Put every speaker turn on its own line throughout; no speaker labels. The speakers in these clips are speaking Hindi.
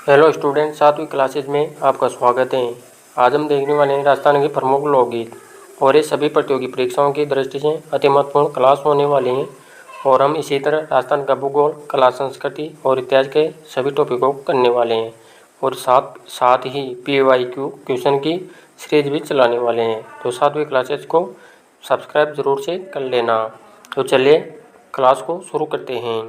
हेलो स्टूडेंट, 7वीं क्लासेज में आपका स्वागत है। आज हम देखने वाले हैं राजस्थान के प्रमुख लोकगीत और ये सभी प्रतियोगी परीक्षाओं की दृष्टि से अति महत्वपूर्ण क्लास होने वाली हैं। और हम इसी तरह राजस्थान का भूगोल, कला, संस्कृति और इतिहास के सभी टॉपिकों को करने वाले हैं और साथ ही PYQ क्वेश्चन की सीरीज भी चलाने वाले हैं। तो 7वीं क्लासेज को सब्सक्राइब ज़रूर से कर लेना। तो चलिए क्लास को शुरू करते हैं।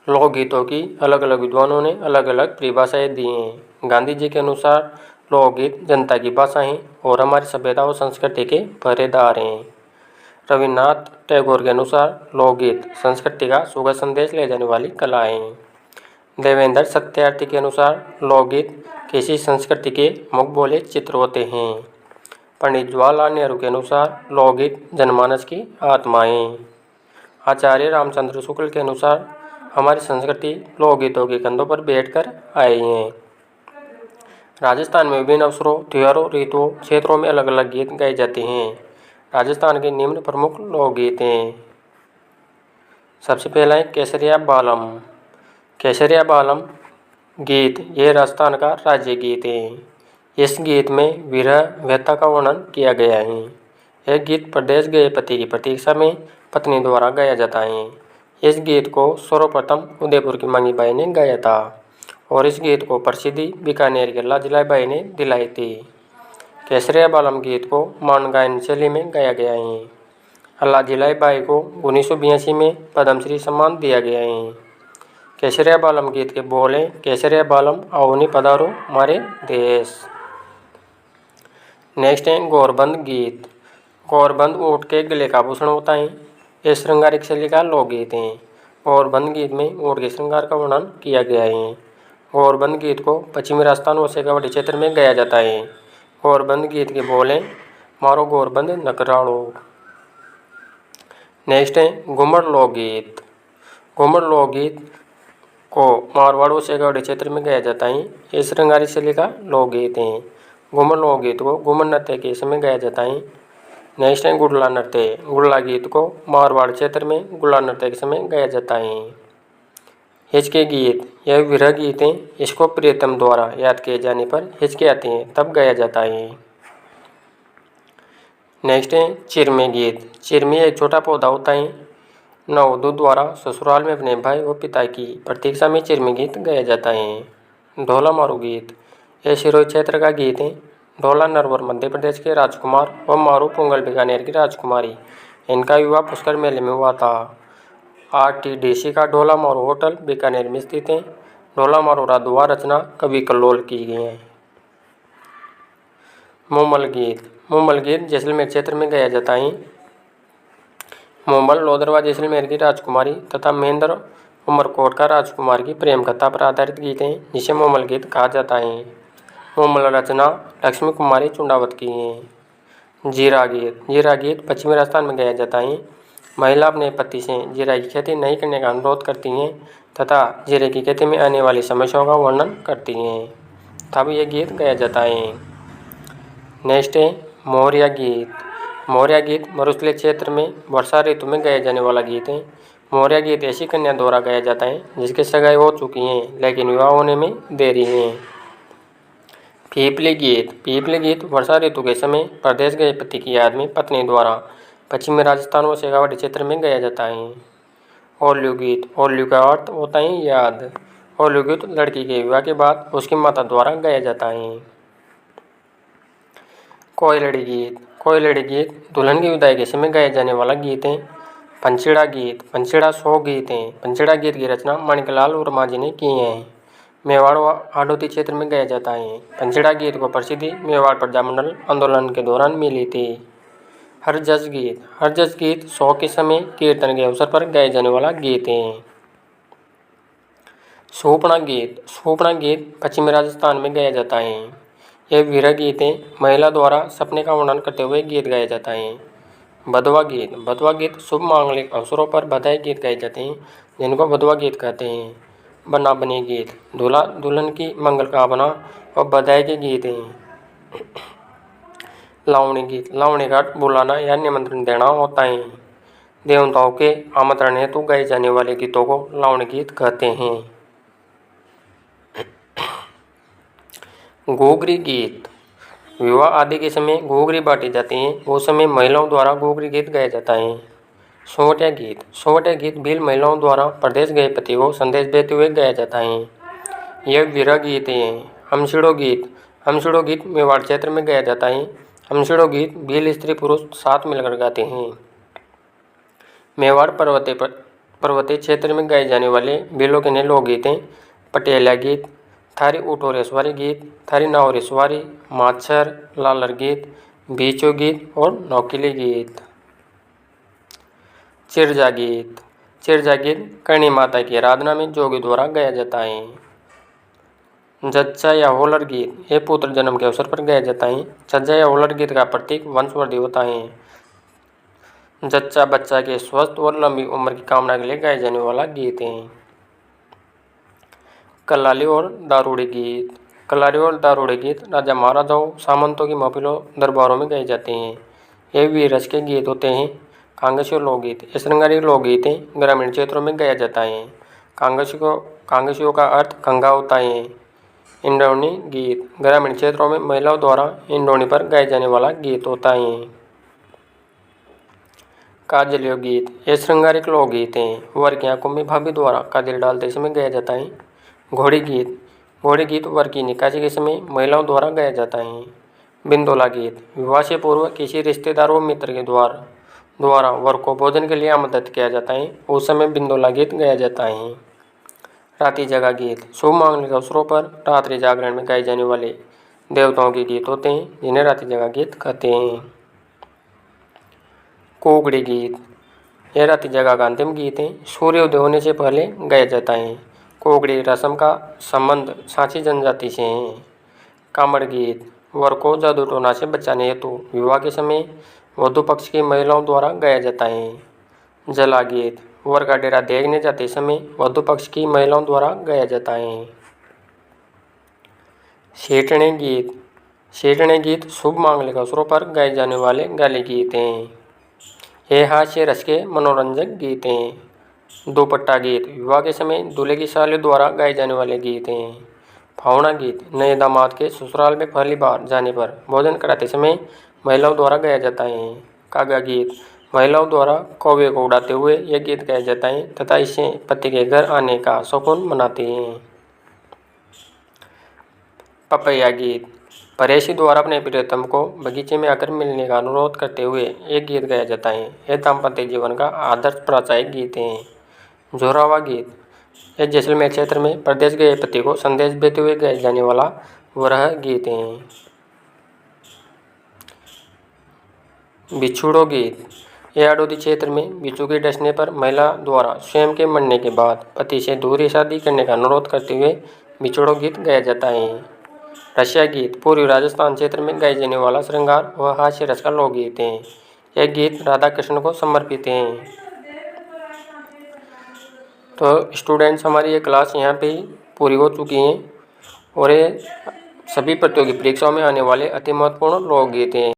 लोकगीतों की अलग अलग विद्वानों ने अलग अलग परिभाषाएं दी हैं। गांधी जी के अनुसार लोकगीत जनता की भाषा हैं और हमारी सभ्यता और संस्कृति के पहरेदार हैं। रविन्द्रनाथ टैगोर के अनुसार लोकगीत संस्कृति का सुखद संदेश ले जाने वाली कला है। देवेंद्र सत्यार्थी के अनुसार लोकगीत किसी संस्कृति के मुख बोले चित्र होते हैं। पंडित जवाहरलाल नेहरू के अनुसार लोकगीत जनमानस की आत्मा है। आचार्य रामचंद्र शुक्ल के अनुसार हमारी संस्कृति लोकगीतों के कंधों पर बैठकर आई है। राजस्थान में विभिन्न अवसरों, त्योहारों, ऋतुओं, क्षेत्रों में अलग अलग गीत गाए जाते हैं। राजस्थान के निम्न प्रमुख लोकगीत हैं। सबसे पहला है केसरिया बालम। केसरिया बालम गीत यह राजस्थान का राज्य गीत है। इस गीत में विरह व्यथा का वर्णन किया गया है। यह गीत परदेश गए पति की प्रतीक्षा में पत्नी द्वारा गाया जाता है। इस गीत को सर्वप्रथम उदयपुर की मंगीबाई ने गाया था और इस गीत को प्रसिद्धि बीकानेर के लाजिलाई बाई ने दिलाई थी। केसरिया बालम गीत को मौन गायन शैली में गाया गया है। लाजिलाई बाई को 1982 में पद्मश्री सम्मान दिया गया है। केसरिया बालम गीत के बोल हैं, केसरिया बालम आओनी पधारो हमारे देश। नेक्स्ट है गौरबंद गीत। गौरबंद ऊँट के गले का आभूषण होता है। ये श्रृंगारिक शैली का लोकगीत है। गौरबंद गीत में ऊँट के श्रृंगार का वर्णन किया गया है। गौरबंद गीत को पश्चिमी राजस्थान और शेखावाटी क्षेत्र में गाया जाता है। गौरबंद गीत के बोल हैं, मारो गौरबंद नकराड़ो। नेक्स्ट है घूमर लोकगीत। घूमर लोकगीत को मारवाड़ और शेखावाटी क्षेत्र में गाया जाता है। ये श्रृंगारिक शैली का लोकगीत है। घूमर लोकगीत को घूमर नृत्य के समय गाया जाता है। नेक्स्ट है गुड़ला नृत्य। गुड़ला गीत को मारवाड़ क्षेत्र में गुड़ला नृत्य के समय गाया जाता है। हिचके गीत यह विरह गीत हैं। इसको प्रियतम द्वारा याद किए जाने पर हिचके आती हैं तब गाया जाता है। नेक्स्ट है चिरमे गीत। चिरमे एक छोटा पौधा होता है। नववधू द्वारा ससुराल में अपने भाई व पिता की प्रतीक्षा में चिरमे गीत गाया जाता है। ढोला मारू गीत यह सिरोही क्षेत्र का गीत है। ढोला नरवर मध्य प्रदेश के राजकुमार व मारू पुंगल बीकानेर की राजकुमारी। इनका विवाह पुष्कर मेले में हुआ था। RTDC का ढोला मारू होटल बीकानेर में स्थित है। ढोला मारू राधुआ रचना कवि कल्लोल की गई है। मोमल गीत। मोमल गीत जैसलमेर क्षेत्र में गाया जाता है। मोमल लोदरवा जैसलमेर की राजकुमारी तथा महेंद्र उमरकोट का राजकुमार की प्रेम कथा पर आधारित गीत है, जिसे मोमल गीत कहा जाता है। मोमल रचना लक्ष्मी कुमारी चुंडावत की है। जीरा गीत। जीरा गीत पश्चिमी राजस्थान में गाया जाता है। महिला अपने पति से जीरा की खेती नहीं करने का अनुरोध करती हैं तथा जीरे की खेती में आने वाली समस्याओं का वर्णन करती हैं, तब यह गीत गाया जाता है। नेक्स्ट है मौर्या गीत। मौर्या गीत मरुस्थलीय क्षेत्र में वर्षा ऋतु में गाया जाने वाला गीत है। मौर्या गीत ऐसी कन्या द्वारा गाया जाता है जिसकी सगाई हो चुकी है लेकिन विवाह होने में देरी है। पीपली गीत। पीपली गीत वर्षा ऋतु के समय प्रदेश गए पति की याद में पत्नी द्वारा पश्चिमी राजस्थान व शेखावाटी क्षेत्र में गाया जाता है। ओल्लू गीत। ओल्लू का अर्थ होता है याद। ओल्लू गीत लड़की के विवाह के बाद उसकी माता द्वारा गाया जाता है। कोयलड़ी गीत। कोयलड़ी गीत दुल्हन की विदाई के समय गाया जाने वाला गीत है। पंचेड़ा गीत। पंचेड़ा 100 गीत हैं। पंचेड़ा गीत की रचना माणिकलाल वर्मा जी ने की है। मेवाड़ व हाडोती क्षेत्र में गाया जाता है। पंचेड़ा गीत को प्रसिद्धि मेवाड़ प्रजामंडल आंदोलन के दौरान मिली थी। हरजस गीत। हरजस गीत 100 के समय कीर्तन के अवसर पर गाए जाने वाला गीत है। सूपना गीत। सूपना गीत पश्चिमी राजस्थान में गाया जाता है। यह विरह गीत है। महिला द्वारा सपने का वर्णन करते हुए गीत गाया जाता है। बधवा गीत। बधवा गीत शुभ मांगलिक अवसरों पर बधाई गीत गाए जाते हैं जिनको बधवा गीत कहते हैं। बना बनी गीत दूल्हा दुल्हन की मंगल कामना और बधाई के गीत हैं। लावणी गीत। लावणी का अर्थ बुलाना या निमंत्रण देना होता है। देवताओं के आमंत्रण हेतु गाए जाने वाले गीतों को लावणी गीत कहते हैं। घोघरी गीत। विवाह आदि के समय घोघरी बांटी जाती हैं, वो समय महिलाओं द्वारा घोघरी गीत गाया जाता है। सोवटिया गीत। सोवटिया गीत भील महिलाओं द्वारा प्रदेश गए पति को संदेश देते हुए गाया जाता है। यह विरह गीत है। हमसिड़ो गीत। हमसिड़ो गीत मेवाड़ क्षेत्र में गाया जाता है। हमसिड़ो गीत भील स्त्री पुरुष साथ मिलकर गाते हैं। मेवाड़ पर्वतीय क्षेत्र में गाए जाने वाले भीलों के नए लोकगीत हैं पटियाला गीत, थारी ऊँटोरे सवारी गीत, थारी नावरे सवारी, माछर, लालर गीत, बीचो गीत और नौकीली गीत। चिरजा गीत। चिरजा गीत करणी माता की आराधना में जोगी द्वारा गाया जाता है। जच्चा या होलर गीत ये पुत्र जन्म के अवसर पर गाया जाता है। छज्जा या होलर गीत का प्रतीक वंशवृद्धि होता है। जच्चा बच्चा के स्वस्थ और लंबी उम्र की कामना के लिए गाए जाने वाला गीत है। कल्लाली और दारूड़ी गीत। कल्लारी और दारूड़ी गीत राजा महाराजाओं सामंतों की महफिलों दरबारों में गाए जाते हैं। ये वीर रस के गीत होते हैं। कांगसियो लोकगीत ये श्रृंगारी लोकगीत हैं, ग्रामीण क्षेत्रों में गाया जाता है। कांगसियो का अर्थ गंगा होता है। इंद्रौनी गीत ग्रामीण क्षेत्रों में महिलाओं द्वारा इंद्रौनी पर गाए जाने वाला गीत होता है। काजलियो गीत ये श्रृंगारिक लोकगीत हैं, वर की आंखों में भाभी द्वारा काजल डालते समय गाया जाता है। घोड़ी गीत। घोड़ी गीत वर की निकासी के समय महिलाओं द्वारा गाया जाता है। बिंदोला गीत विवाह से पूर्व किसी रिश्तेदार व मित्र के द्वारा वर को भोजन के लिए आमंत्रित किया जाता है, उस समय बिंदोला गीत गाया जाता है। राती जगा गीत शुभ मांगलिक अवसरों पर रात्रि जागरण में गाए जाने वाले देवताओं के गीत होते हैं, जिन्हें राती जगा गीत कहते हैं। कोगड़ी गीत यह राती जगा का अंतिम गीत है, सूर्योदय होने से पहले गाया जाता है। कोगड़ी रस्म का संबंध सांची जनजाति से है। कामड़ गीत वर को जादू टोना से बचाने हेतु विवाह के समय वधु पक्ष की महिलाओं द्वारा गाया जाता है। जला गीत वर का डेरा देखने जाते समय वधु पक्ष की महिलाओं द्वारा गाया जाता है। सेठने गीत। सेठने गीत शुभ मांगलिक अवसरों पर गाए जाने वाले गाली गीत हैं। ये हास्य रस के मनोरंजक गीत हैं। दोपट्टा गीत विवाह के समय दूल्हे की साली द्वारा गाए जाने वाले गीत हैं। फावड़ा गीत नए दामाद के ससुराल में पहली बार जाने पर भोजन कराते समय महिलाओं द्वारा गाया जाता है। कागा गीत महिलाओं द्वारा कौवे को उड़ाते हुए यह गीत गाया जाता है तथा इससे पति के घर आने का शौक़ीन मनाते हैं। पपैया गीत पड़ोसी द्वारा अपने प्रियतम को बगीचे में आकर मिलने का अनुरोध करते हुए एक गीत गाया जाता है। यह दाम्पत्य जीवन का आदर्श प्राचायिक गीत है। जोरावा गीत यह जैसलमेर क्षेत्र में प्रदेश गए पति को संदेश देते हुए गाए जाने वाला वरह गीत है। बिछुड़ो गीत यह आडोदी क्षेत्र में बिच्छू के डसने पर महिला द्वारा स्वयं के मरने के बाद पति से दूसरी शादी करने का अनुरोध करते हुए बिछुड़ो गीत गाया जाता है। रसिया गीत पूर्वी राजस्थान क्षेत्र में गाए जाने वाला श्रृंगार व हास्य रस का लोकगीत है। यह गीत राधा कृष्ण को समर्पित हैं। तो स्टूडेंट्स हमारी ये क्लास यहाँ पे पूरी हो चुकी हैं और ये सभी प्रतियोगी परीक्षाओं में आने वाले अति महत्वपूर्ण लोकगीत हैं।